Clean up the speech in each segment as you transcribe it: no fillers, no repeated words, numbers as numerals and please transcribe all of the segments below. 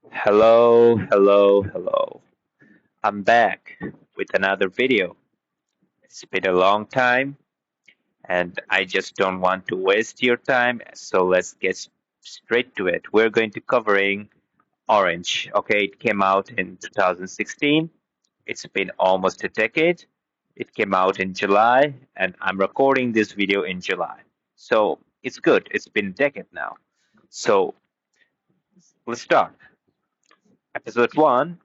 Hello, hello, hello. I'm back with another video. It's been a long time and I just don't want to waste your time, so let's get straight to it. We're going to covering Orange. Okay, it came out in 2016. It's been almost a decade. It came out in July and I'm recording this video in July. So, it's good. It's been a decade now. So, let's start. Episode one,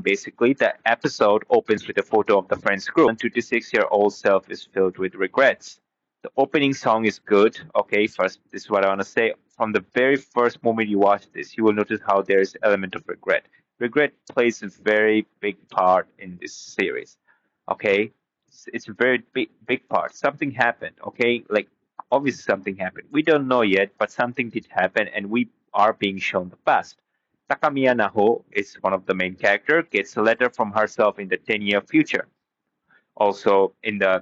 basically, the episode opens with a photo of the friend's group. 26-year-old self is filled with regrets. The opening song is good. Okay, first, this is what I want to say. From the very first moment you watch this, you will notice how there is element of regret. Regret plays a very big part in this series. Okay, it's a very big part. Something happened. Okay, like obviously something happened. We don't know yet, but something did happen, and we are being shown the past. Takamiya Naho is one of the main character, gets a letter from herself in the 10-year future. Also in the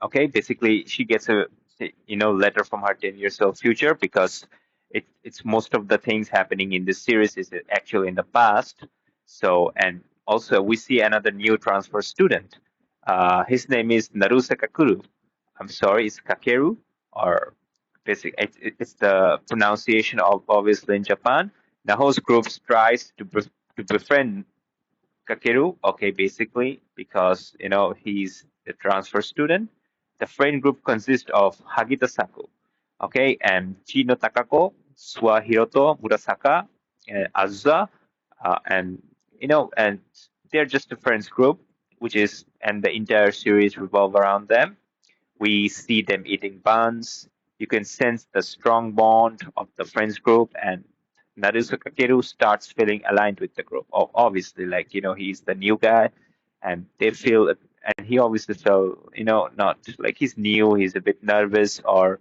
okay, basically she gets a letter from her 10 years old future because it's most of the things happening in this series is actually in the past. So and also we see another new transfer student. His name is Naruse Kakuru. I'm sorry, it's Kakeru or it's the pronunciation of obviously in Japan. Naho's group tries to befriend Kakeru, okay, basically, because he's a transfer student. The friend group consists of Hagita Saku, okay, and Chino Takako, Swa Hiroto, Murasaka, and Azusa, and they're just a friends group, and the entire series revolve around them. We see them eating buns. You can sense the strong bond of the friends group, and Naruto Kakeru starts feeling aligned with the group. Obviously, like he's the new guy, and they feel, and he obviously felt, not like he's new. He's a bit nervous, or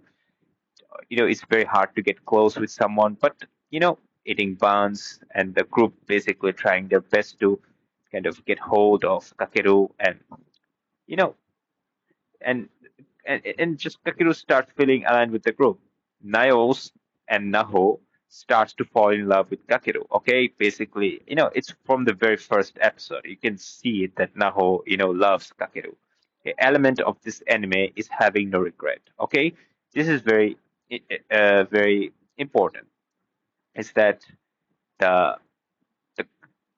it's very hard to get close with someone. But eating buns, and the group basically trying their best to kind of get hold of Kakeru, and you know and and just Takeru starts feeling aligned with the group. Niles and Naho starts to fall in love with Kakeru. Okay, basically, it's from the very first episode. You can see that Naho, loves Kakeru. The element of this anime is having no regret. Okay, this is very important. Is that the the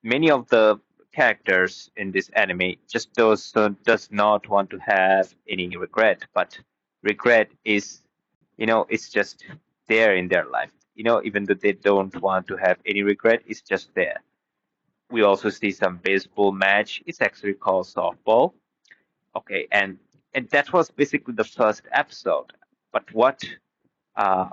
many of the characters in this anime just does not want to have any regret, but regret is it's just there in their life. Even though they don't want to have any regret, it's just there. We also see some baseball match. It's actually called softball. Okay, and that was basically the first episode. But what uh,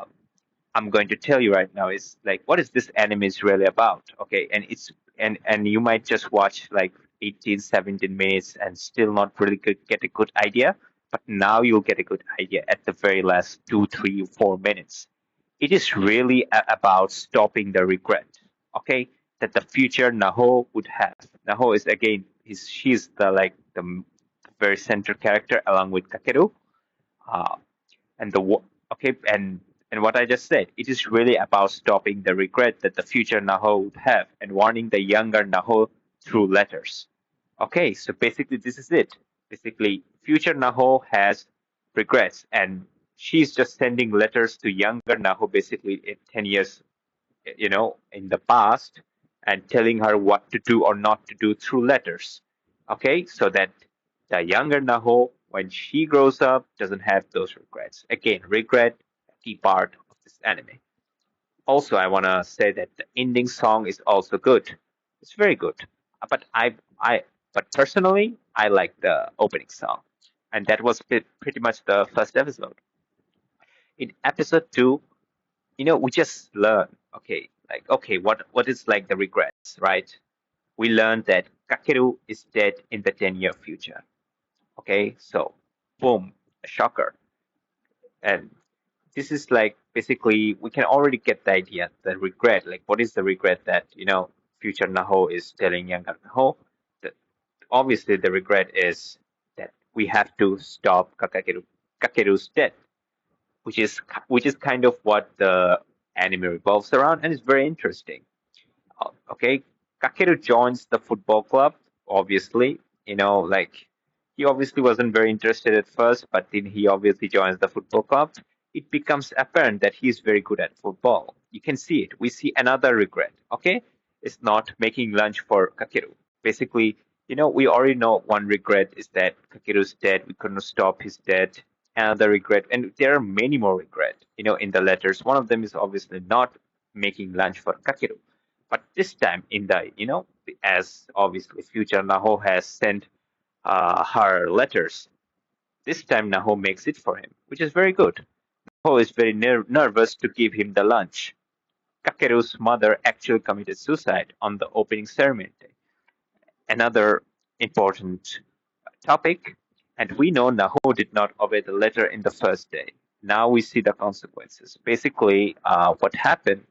I'm going to tell you right now is like what is this anime is really about. Okay, and you might just watch like 18, 17 minutes and still not really get a good idea, but now you'll get a good idea at the very last 2, 3, 4 minutes. It is really about stopping the regret, okay, that the future Naho would have. Naho is again she's the very central character along with Kakeru. Uh, and the okay and what I just said, it is really about stopping the regret that the future Naho would have and warning the younger Naho through letters. Okay, so basically this is it. Basically, future Naho has regrets, and she's just sending letters to younger Naho, basically 10 years, in the past, and telling her what to do or not to do through letters. Okay, so that the younger Naho, when she grows up, doesn't have those regrets. Again, regret, a key part of this anime. Also, I want to say that the ending song is also good. It's very good. But but personally, I like the opening song, and that was pretty much the first episode. In episode two, we just learn. Okay, like okay, what is like the regrets, right? We learned that Kakeru is dead in the 10-year future. Okay, so boom, a shocker. And this is like basically we can already get the idea, the regret. Like, what is the regret that future Naho is telling younger Naho? That obviously the regret is that we have to stop Kakeru's death, which is kind of what the anime revolves around, and it's very interesting. Okay, Kakeru joins the football club, obviously. Like he obviously wasn't very interested at first, but then he obviously joins the football club. It becomes apparent that he's very good at football. You can see it. We see another regret. Okay, it's not making lunch for Kakeru. Basically, we already know one regret is that Kakeru's dead. We couldn't stop his death. Another regret, and there are many more regret. In the letters. One of them is obviously not making lunch for Kakeru. But this time, as obviously future Naho has sent her letters, this time Naho makes it for him, which is very good. Naho is very nervous to give him the lunch. Kakeru's mother actually committed suicide on the opening ceremony day. Another important topic, and we know Naho did not obey the letter in the first day. Now we see the consequences. Basically, what happened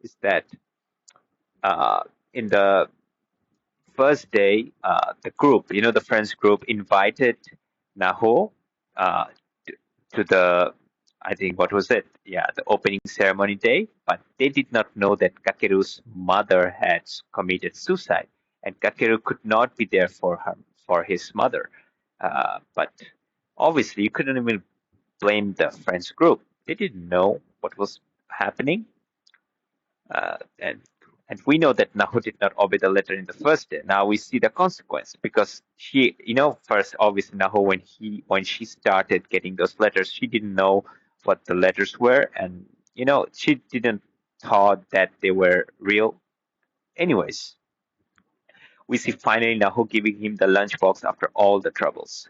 is that uh, in the first day, the group, the friends group, invited Naho uh, to, to the, I think, what was it? Yeah, the opening ceremony day. But they did not know that Kakeru's mother had committed suicide, and Kakeru could not be there for his mother. But obviously, you couldn't even blame the friends group. They didn't know what was happening, and we know that Nahu did not obey the letter in the first day. Now we see the consequence because she, first obviously Nahu when she started getting those letters, she didn't know what the letters were, and she didn't thought that they were real. Anyways, we see finally Nahu giving him the lunchbox after all the troubles.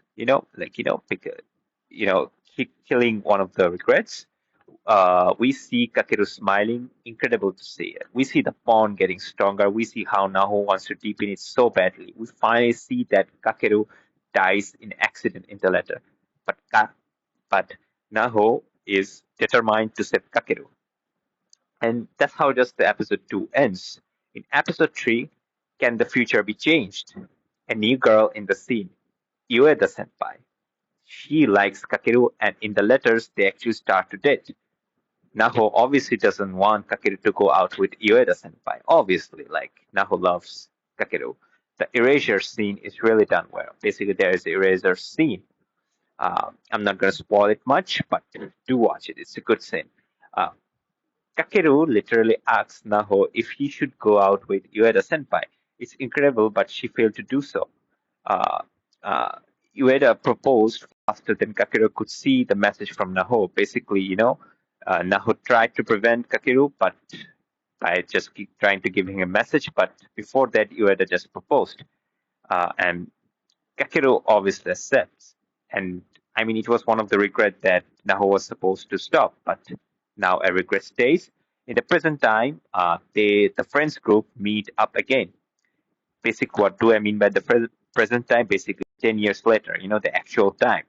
Killing one of the regrets. We see Kakeru smiling. Incredible to see it. We see the bond getting stronger. We see how Naho wants to deepen it so badly. We finally see that Kakeru dies in accident in the letter. But Naho is determined to save Kakeru. And that's how just the episode 2 ends. In episode 3, can the future be changed? A new girl in the scene, Ueda Senpai. She likes Kakeru, and in the letters, they actually start to date. Naho obviously doesn't want Kakeru to go out with Ueda senpai. Obviously, like Naho loves Kakeru. The erasure scene is really done well. Basically, there is the erasure scene. I'm not going to spoil it much, but do watch it. It's a good scene. Uh, Kakeru literally asks Naho if he should go out with Ueda senpai. It's incredible, but she failed to do so. Uh, uh, Ueda proposed faster than Kakeru could see the message from Naho. Basically, Naho tried to prevent Kakeru, but by just keep trying to give him a message. But before that, Ueda just proposed, and Kakeru obviously accepts. And I mean, it was one of the regret that Naho was supposed to stop, but now a regret stays. In the present time, the friends group meet up again. What do I mean by the present time? Basically, 10 years later, the actual time.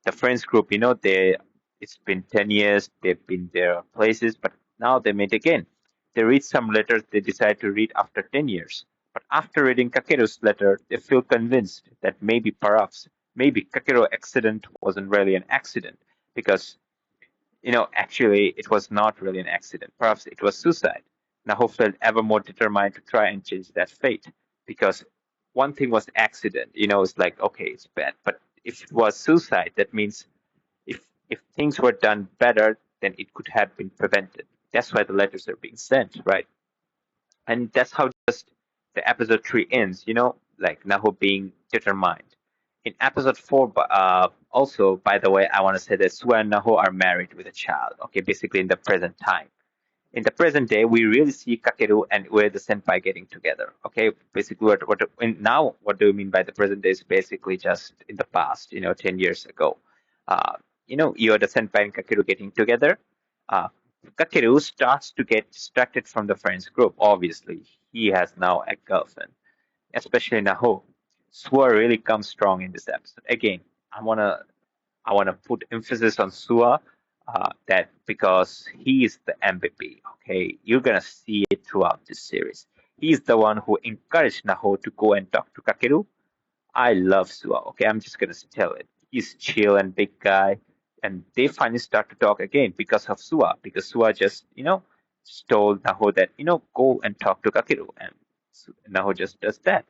The friends group, it's been 10 years, they've been their places, but now they meet again. They read some letters they decide to read after 10 years. But after reading Kakeru's letter, they feel convinced that maybe Kakeru's accident wasn't really an accident because actually, it was not really an accident. Perhaps it was suicide. Naho felt ever more determined to try and change that fate because one thing was accident. It's like, okay, it's bad. But if it was suicide, that means if things were done better, then it could have been prevented. That's why the letters are being sent, right? And that's how just the episode 3 ends, like Naho being determined. In episode 4, also, by the way, I want to say that Sue and Naho are married with a child, okay, basically in the present time. In the present day, we really see Kakeru and Ueda Senpai getting together. Okay, basically, what do you mean by the present day is basically just in the past, 10 years ago. Ueda Senpai and Kakeru getting together. Uh, Kakeru starts to get distracted from the friends group. Obviously, he has now a girlfriend, especially Naho. Sua really comes strong in this episode. Again, I wanna put emphasis on Sua, that because he is the MVP. Okay, you're gonna see it throughout this series. He's the one who encouraged Naho to go and talk to Kakeru. I love Sua. Okay, I'm just gonna tell it. He's chill and big guy, and they finally start to talk again because of Sua. Because Sua just just told Naho that, go and talk to Kakeru. And Naho just does that.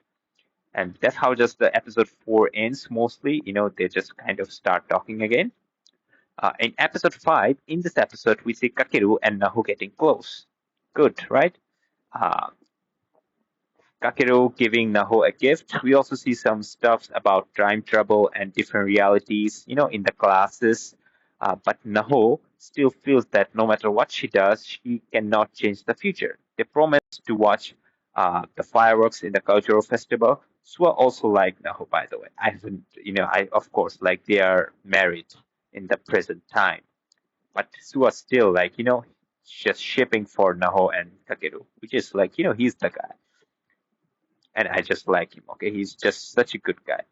And that's how just the episode 4 ends mostly. They just kind of start talking again. In episode 5, in this episode, we see Kakeru and Naho getting close. Good, right? Uh, Kakeru giving Naho a gift. We also see some stuff about time travel and different realities, in the classes. But Naho still feels that no matter what she does, she cannot change the future. They promise to watch the fireworks in the cultural festival. Sua also like Naho, by the way. I haven't, I of course like they are married in the present time, but Sua still like just shipping for Naho and Kakeru, which is like he's the guy and I just like him. Okay, he's just such a good guy.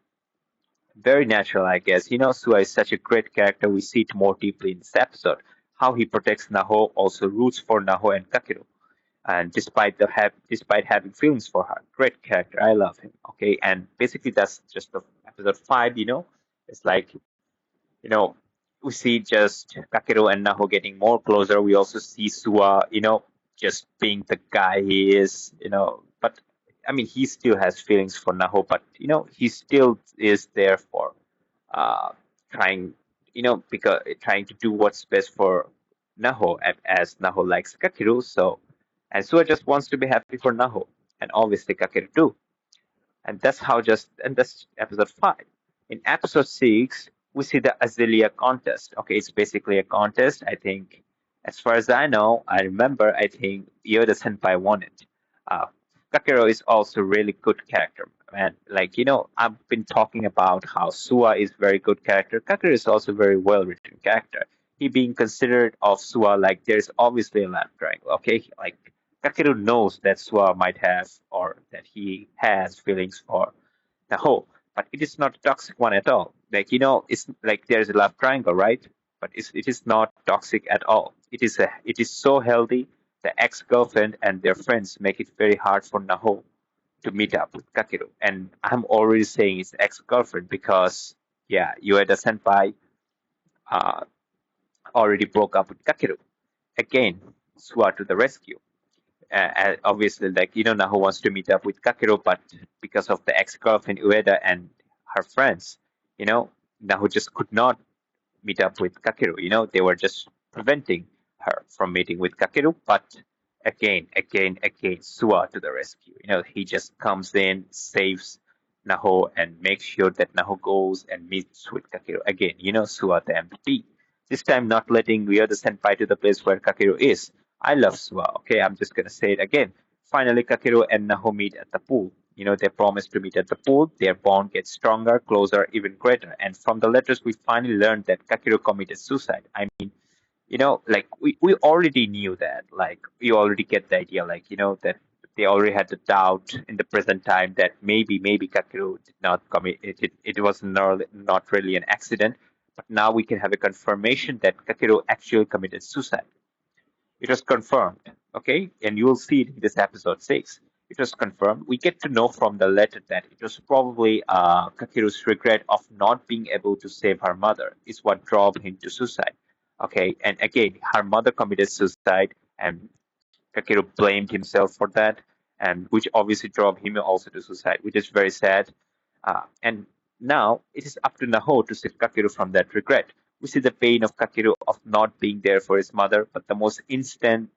Very natural, I guess. Sua is such a great character. We see it more deeply in this episode. How he protects Naho, also roots for Naho and Kakeru, and despite having feelings for her, great character. I love him. Okay, and basically that's just the episode 5. It's like you know, we see just Kakeru and Naho getting more closer. We also see Sua, just being the guy he is, But I mean, he still has feelings for Naho, but he still is there for uh, trying, because trying to do what's best for Naho, as Naho likes Kakeru. So, and Sua just wants to be happy for Naho, and obviously Kakeru too. And that's episode 5. In episode 6, we see the Azalea contest. Okay, it's basically a contest. I think, as far as I know, I remember, I think Yoda Senpai won it. Uh, Kakeru is also really good character. And like, I've been talking about how Sua is very good character. Kakeru is also very well written character. He being considered of Sua like there's obviously a love triangle. Okay, like Kakeru knows that Sua might have or that he has feelings for Naho, but it is not a toxic one at all. Like it's like there's a love triangle, right? But it is not toxic at all. It is so healthy. The ex-girlfriend and their friends make it very hard for Naho to meet up with Kakeru. And I'm already saying it's ex-girlfriend because yeah, Ueda Senpai uh, already broke up with Kakeru. Again, Sua to the rescue. Obviously, like Naho wants to meet up with Kakeru, but because of the ex-girlfriend Ueda and her friends, you know, Naho just could not meet up with Kakeru. They were just preventing her from meeting with Kakeru. But again, Sua to the rescue. He just comes in, saves Naho, and makes sure that Naho goes and meets with Kakeru again. Sua the MVP. This time, not letting Ryo the senpai to the place where Kakeru is. I love Sua. Okay, I'm just gonna say it again. Finally, Kakeru and Naho meet at the pool. They promise to meet at the pool. Their bond gets stronger, closer, even greater. And from the letters, we finally learned that Kakeru committed suicide. I mean, like we already knew that. Like we already get the idea. Like that they already had the doubt in the present time that maybe Kakeru did not commit it. It was not really an accident. But now we can have a confirmation that Kakeru actually committed suicide. It was confirmed, okay? And you will see it in this episode 6. It was confirmed. We get to know from the letter that it was probably Kakeru's regret of not being able to save her mother is what drove him to suicide. Okay, and again, her mother committed suicide, and Kakeru blamed himself for that, and which obviously drove him also to suicide, which is very sad. And now it is up to Naho to save Kakeru from that regret. We see the pain of Kakeru of not being there for his mother, but the most insane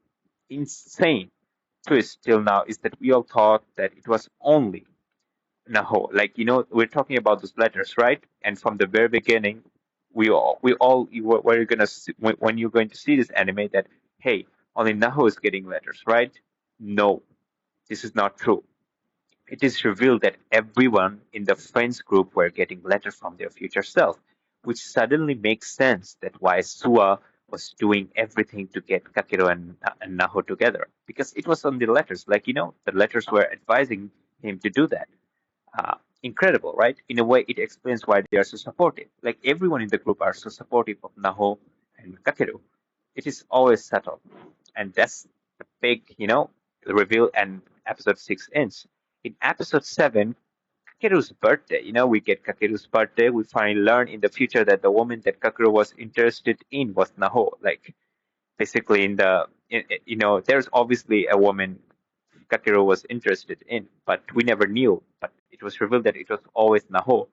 twist till now is that we all thought that it was only Naho. Like, we're talking about those letters, right? And from the very beginning, you were gonna see, when you're going to see this anime that, hey, only Naho is getting letters, right? No, this is not true. It is revealed that everyone in the friends group were getting letters from their future self, which suddenly makes sense that why Sua was doing everything to get Kakeru and Naho together. Because it was on the letters, like, the letters were advising him to do that. Incredible, right? In a way, it explains why they are so supportive. Like, everyone in the group are so supportive of Naho and Kakeru. It is always subtle. And that's the big, reveal, and episode 6 ends. In episode 7, Kakeru's birthday. We get Kakeru's birthday. We finally learn in the future that the woman that Kakeru was interested in was Naho. Like basically there's obviously a woman Kakeru was interested in, but we never knew. But it was revealed that it was always Naho.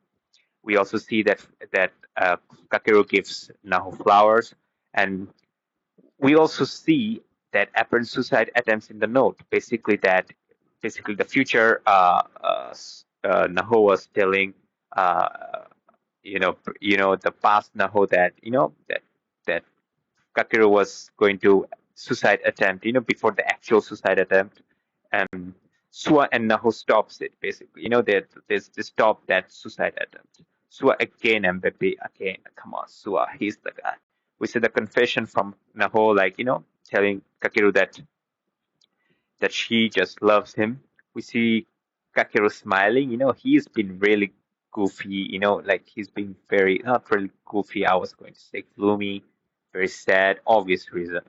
We also see that Kakeru gives Naho flowers, and we also see that apparent suicide attempts in the note. Basically the future Naho was telling the past Naho that Kakeru was going to suicide attempt, before the actual suicide attempt. And Sua and Naho stops it, basically. They stop that suicide attempt. Sua again, Mbappe again. Come on, Sua, he's the guy. We see the confession from Naho, telling Kakeru that she just loves him. We see Kakeru smiling. He's been really goofy. Like he's been very, not really goofy. I was going to say gloomy, very sad. Obvious reason.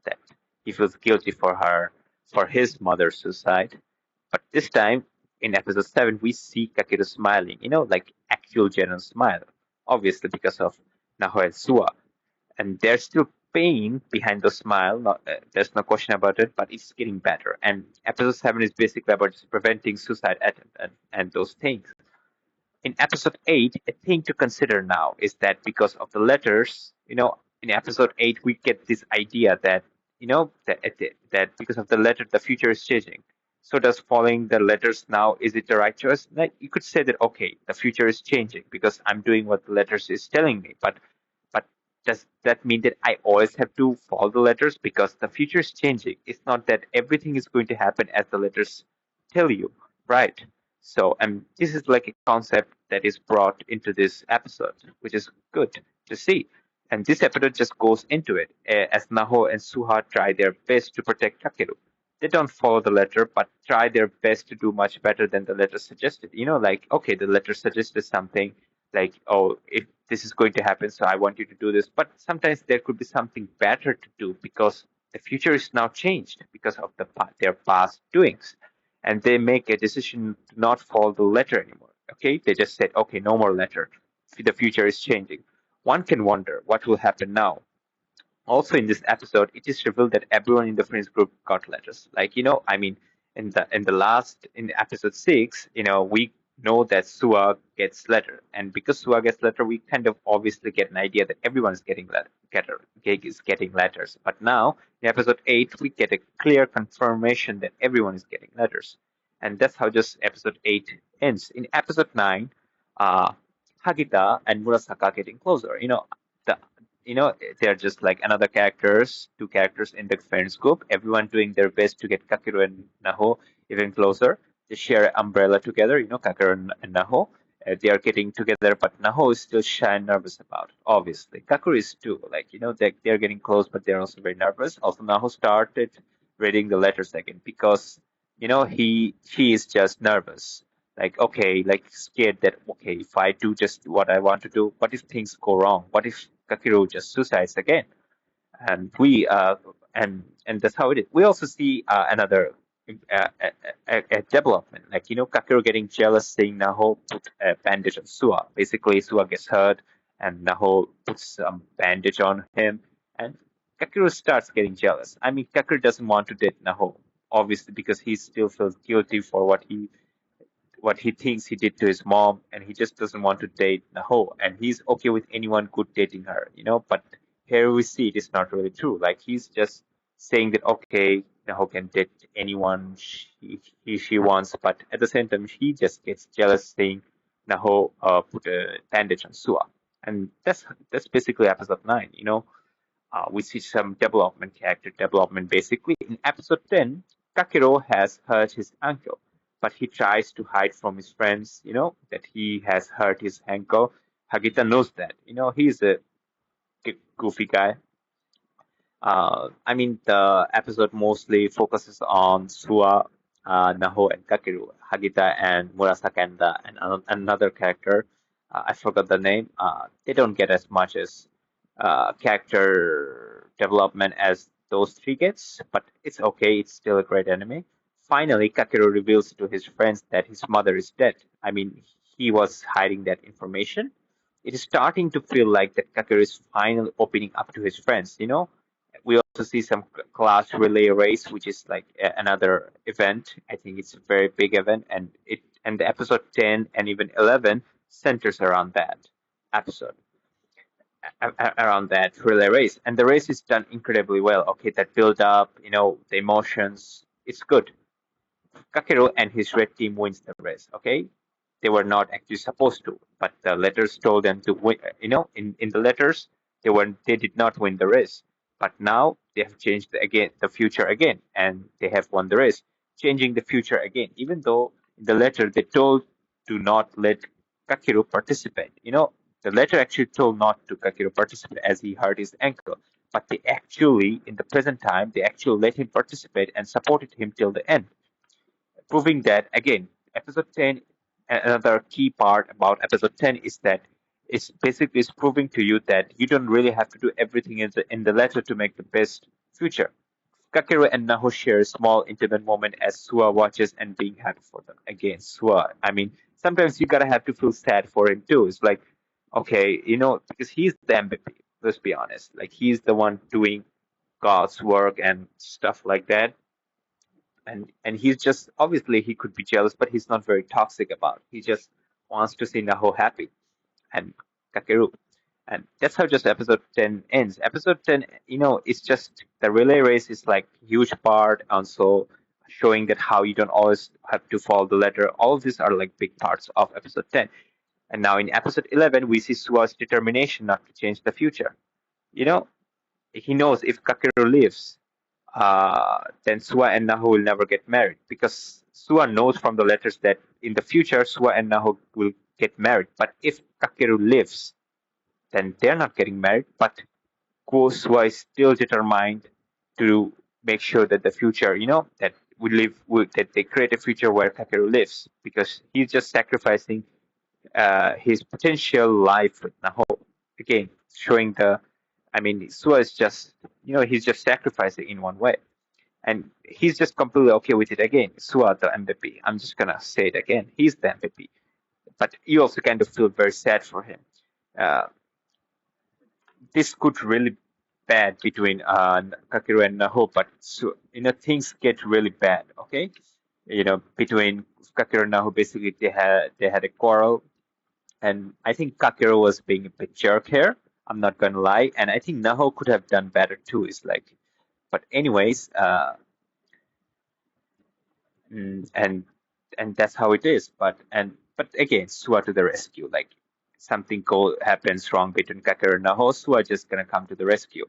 That he feels guilty for his mother's suicide. But this time in episode 7, we see Kakeru smiling. Like actual genuine smile. Obviously because of Naho and Sua, and there's still pain behind the smile. There's no question about it, but it's getting better. And episode 7 is basically about just preventing suicide attempt and those things. In episode 8, a thing to consider now is that because of the letters, in episode 8 we get this idea that that because of the letter the future is changing. So does following the letters now, is it the right choice? Like you could say that okay, the future is changing because I'm doing what the letters is telling me, but does that mean that I always have to follow the letters because the future is changing? It's not that everything is going to happen as the letters tell you, right? So, and this is like a concept that is brought into this episode, which is good to see. And this episode just goes into it as Naho and Suha try their best to protect Takeru. They don't follow the letter, but try their best to do much better than the letter suggested. Like, okay, the letter suggested something like, oh, if this is going to happen, so I want you to do this. But sometimes there could be something better to do because the future is now changed because of their past doings. And they make a decision to not follow the letter anymore. Okay, they just said, okay, no more letter. The future is changing. One can wonder what will happen now. Also, in this episode, it is revealed that everyone in the friends group got letters. Like, I mean, in episode 6, we know that Sua gets letter, and because Sua gets letter, we kind of obviously get an idea that everyone is getting is getting letters. But now in episode 8, we get a clear confirmation that everyone is getting letters, and that's how just episode 8 ends. In episode 9, uh, Hagita and Murasaka getting closer. The they're just like another two characters in the friends group, everyone doing their best to get Kakeru and Naho even closer. They share an umbrella together, Kakeru and Naho. They are getting together, but Naho is still shy and nervous about it, obviously. Kakeru is too, like, they're getting close, but they're also very nervous. Also, Naho started reading the letters again because, he is just nervous. Like, okay, like scared that, okay, if I do just what I want to do, what if things go wrong? What if Kakeru just suicides again? And and that's how it is. We also see another a development, like Kakeru getting jealous, saying Naho put a bandage on Sua. Basically, Sua gets hurt, and Naho puts some bandage on him, and Kakeru starts getting jealous. I mean, Kakeru doesn't want to date Naho, obviously, because he still feels guilty for what he thinks he did to his mom, and he just doesn't want to date Naho, and he's okay with anyone good dating her, But here we see it is not really true. Like he's just saying that okay, Naho can date anyone she wants, but at the same time he just gets jealous, saying Naho put a bandage on Sua, and that's basically episode 9. We see some character development basically. In episode 10, Kakero has hurt his ankle, but he tries to hide from his friends, that he has hurt his ankle. Hagita knows that, he's a goofy guy. I mean, the episode mostly focuses on Sua, Naho, and Kakeru, Hagita, and Murasaka, and another character. I forgot the name. They don't get as much as character development as those three gets, but it's okay. It's still a great anime. Finally, Kakeru reveals to his friends that his mother is dead. I mean, he was hiding that information. It is starting to feel like that Kakeru is finally opening up to his friends, We also see some class relay race, which is like another event. I think it's a very big event, and the episode 10 and even 11 centers around that episode, around that relay race, and the race is done incredibly well. Okay, that build up, the emotions, it's good. Kakeru and his red team wins the race. Okay, they were not actually supposed to, but the letters told them to win. In the letters, they did not win the race. But now they have changed the future again, and they have won the race, changing the future again. Even though in the letter they told to not let Kakeru participate. The letter actually told not to Kakeru participate as he hurt his ankle. But they actually, in the present time, they actually let him participate and supported him till the end, proving that again, episode 10, another key part about episode 10 is that it's basically is proving to you that you don't really have to do everything in the letter to make the best future. Kakeru and Naho share a small intimate moment as Sua watches and being happy for them. Again, Sua, I mean, sometimes you gotta have to feel sad for him too. It's like, okay, because he's the MVP, let's be honest. Like, he's the one doing God's work and stuff like that, and he's just, obviously he could be jealous, but he's not very toxic about it. He just wants to see Naho happy and Kakeru. And that's how just episode 10 ends. Episode 10, it's just the relay race is like huge part, also showing that how you don't always have to follow the letter. All of these are like big parts of episode 10. And now in episode 11, we see Sua's determination not to change the future. You know, he knows if Kakeru lives, then Sua and Naho will never get married, because Sua knows from the letters that in the future Sua and Naho will get married. But if Kakeru lives, then they're not getting married. But Sua is still determined to make sure that the future, that that they create a future where Kakeru lives, because he's just sacrificing his potential life with Naho. Again, showing I mean, Sua is just, he's just sacrificing in one way. And he's just completely okay with it again. Sua, the MVP. I'm just gonna say it again. He's the MVP. But you also kind of feel very sad for him. Uh, this could really bad between Kakeru and Naho, but things get really bad. Okay, between Kakeru and Naho, basically they had a quarrel, and I think Kakeru was being a bit jerk here. I'm not gonna lie, and I think Naho could have done better too. It's like, but anyways, and that's how it is. But again, Sua to the rescue. Like, something happens wrong between Kakeru and Naho, Sua just gonna come to the rescue.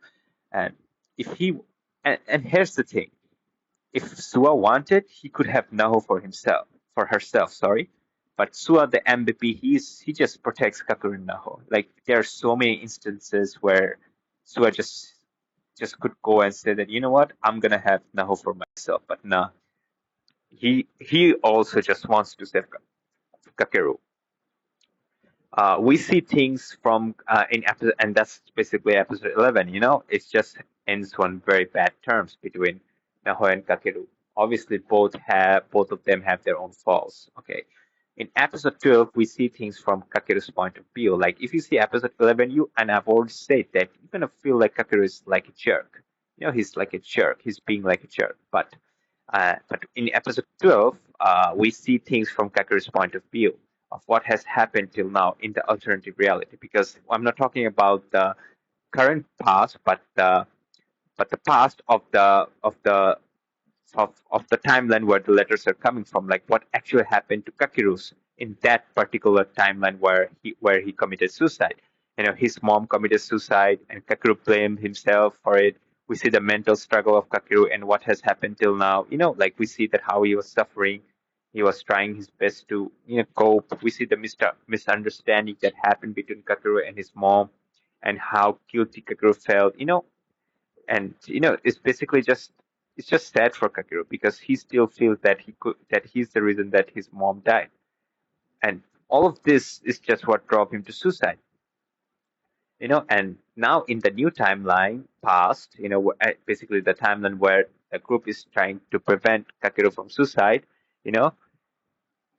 And if he and here's the thing: if Sua wanted, he could have Naho for herself. Sorry, but Sua, the MVP, he just protects Kakeru and Naho. Like, there are so many instances where Sua just could go and say that, you know what, I'm gonna have Naho for myself, but nah, he also just wants to save Kakeru. We see things from in episode, and that's basically episode 11. It just ends on very bad terms between Naho and Kakeru. Obviously, both of them have their own faults. Okay. In episode 12, we see things from Kakeru's point of view. Like, if you see episode 11, and I've already said that you're gonna feel like Kakeru is like a jerk. He's like a jerk. He's being like a jerk. But in episode 12, we see things from Kakeru's point of view of what has happened till now in the alternative reality. Because I'm not talking about the current past, but the past of the timeline where the letters are coming from, like what actually happened to Kakeru's in that particular timeline where he committed suicide. His mom committed suicide, and Kakeru blamed himself for it. We see the mental struggle of Kakeru and what has happened till now. Like, we see that how he was suffering. He was trying his best to, cope. We see the misunderstanding that happened between Kakeru and his mom, and how guilty Kakeru felt. And it's basically just sad for Kakeru, because he still feels that he's the reason that his mom died, and all of this is just what drove him to suicide. And now in the new timeline past, basically the timeline where the group is trying to prevent Kakeru from suicide. you know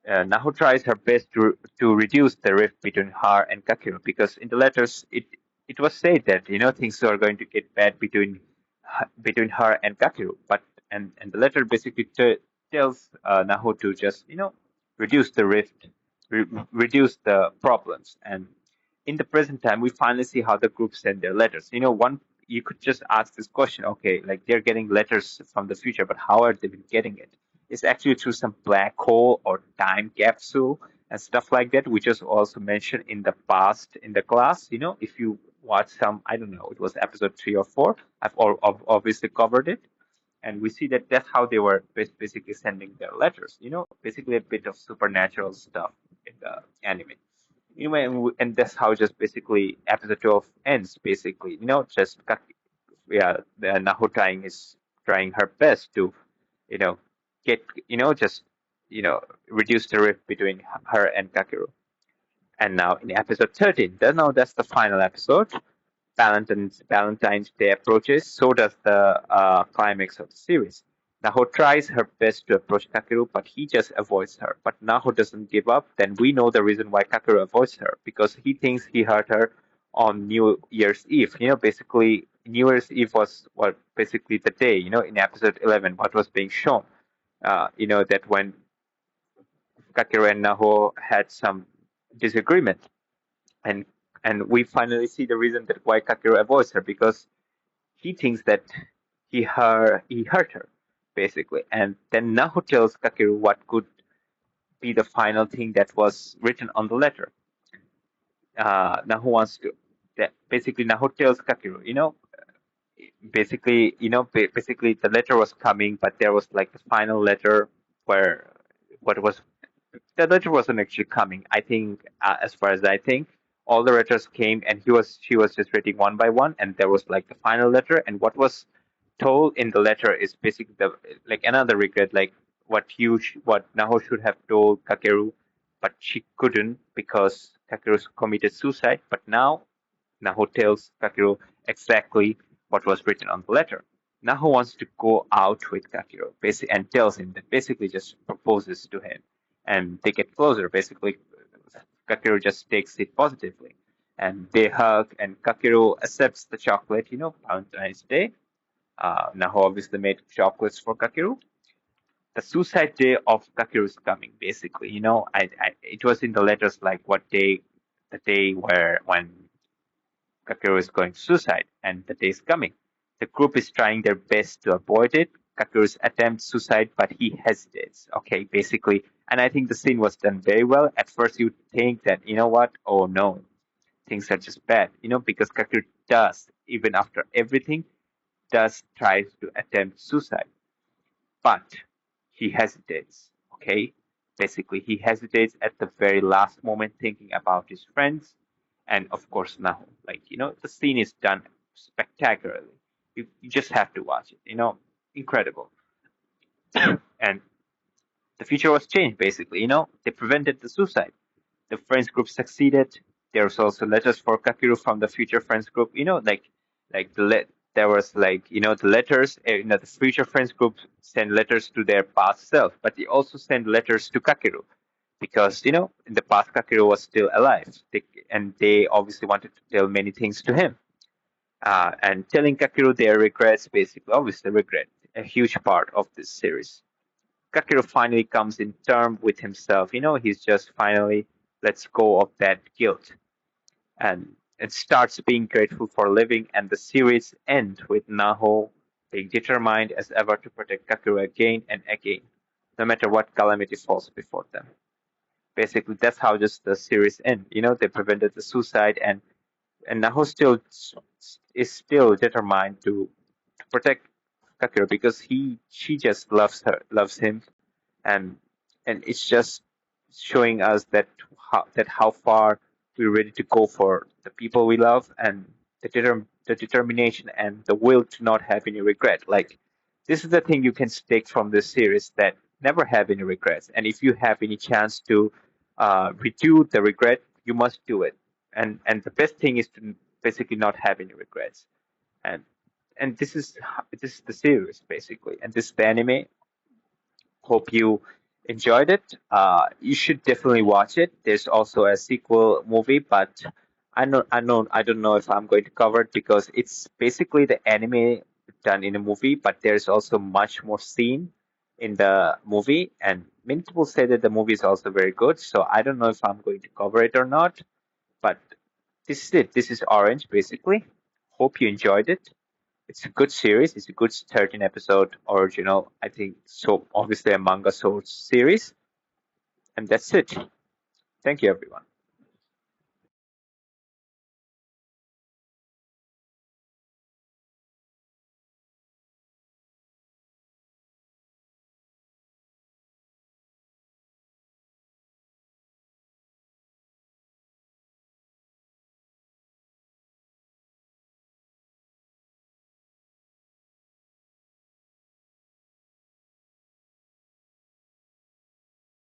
Naho tries her best to reduce the rift between her and Kakeru, because in the letters it was said that things are going to get bad between between her and Kakeru. But and the letter basically tells Naho to just reduce the rift, reduce the problems. And in the present time, we finally see how the group send their letters. One you could just ask this question, okay, like they're getting letters from the future, but how are they been getting it? It's actually through some black hole or time capsule and stuff like that, which was also mentioned in the past in the class. If you watch some, I don't know, it was episode 3 or 4. I've obviously covered it, and we see that that's how they were basically sending their letters. Basically a bit of supernatural stuff in the anime. And that's how just basically episode 12 ends. Basically, just yeah, the Naho trying her best to, you know, get just you know reduce the rift between her and Kakeru. And now in episode 13, that's the final episode. Valentine's Day approaches, so does the climax of the series. Naho tries her best to approach Kakeru, but he just avoids her. But Naho doesn't give up. Then we know the reason why Kakeru avoids her, because he thinks he hurt her on New Year's Eve. Basically, New Year's Eve was what basically the day. In episode 11, what was being shown. That when Kakeru and Naho had some disagreement, and we finally see the reason that why Kakeru avoids her, because he thinks that he hurt her, basically. And then Naho tells Kakeru what could be the final thing that was written on the letter. Naho wants to that basically Naho tells Kakeru, basically the letter was coming, but there was like the final letter where what was the letter wasn't actually coming. I think, as far as I think, all the letters came, and she was just reading one by one, and there was like the final letter, and what was told in the letter is basically the like another regret, like what Naho should have told Kakeru, but she couldn't because Kakeru committed suicide. But now Naho tells Kakeru exactly what was written on the letter. Naho wants to go out with Kakeru, basically, and tells him that basically just proposes to him, and they get closer. Basically, Kakeru just takes it positively, and they hug, and Kakeru accepts the chocolate. Valentine's Day. Naho obviously made chocolates for Kakeru. The suicide day of Kakeru is coming. Basically, it was in the letters like what day, the day where when Kakeru is going to suicide, and the day is coming. The group is trying their best to avoid it. Kakeru's attempts suicide, but he hesitates. Okay, basically, and I think the scene was done very well. At first, you think that what? Oh no, things are just bad. Because Kakeru does, even after everything, does try to attempt suicide, but he hesitates. Okay, basically, he hesitates at the very last moment, thinking about his friends, and of course now, like the scene is done spectacularly. You just have to watch it. Incredible. And the future was changed. Basically, they prevented the suicide. The friends group succeeded. There's also letters for Kakeru from the future friends group. Like there was like the letters. The future friends group send letters to their past self, but they also send letters to Kakeru because in the past Kakeru was still alive, and they obviously wanted to tell many things to him. And telling Kakeru their regrets, basically, obviously regret, a huge part of this series. Kakeru finally comes in term with himself. He's just finally lets go of that guilt and it starts being grateful for living. And the series ends with Naho being determined as ever to protect Kakeru again and again, no matter what calamity falls before them. Basically, that's how just the series ends. They prevented the suicide, and Naho still is still determined to protect Kakeru because she just loves him, and it's just showing us that how far we're ready to go for the people we love, and the determination and the will to not have any regret. Like this is the thing you can take from this series, that never have any regrets, and if you have any chance to redo the regret, you must do it. And the best thing is to basically not have any regrets. And this is the series basically, and this is the anime. Hope you enjoyed it. You should definitely watch it. There's also a sequel movie, but I don't know if I'm going to cover it because it's basically the anime done in a movie, but there's also much more scene in the movie, and many people say that the movie is also very good. So I don't know if I'm going to cover it or not, but this is it. This is Orange, basically. Hope you enjoyed it. It's a good series. It's a good 13 episode original, I think. So obviously a manga source series, and that's it. Thank you, everyone.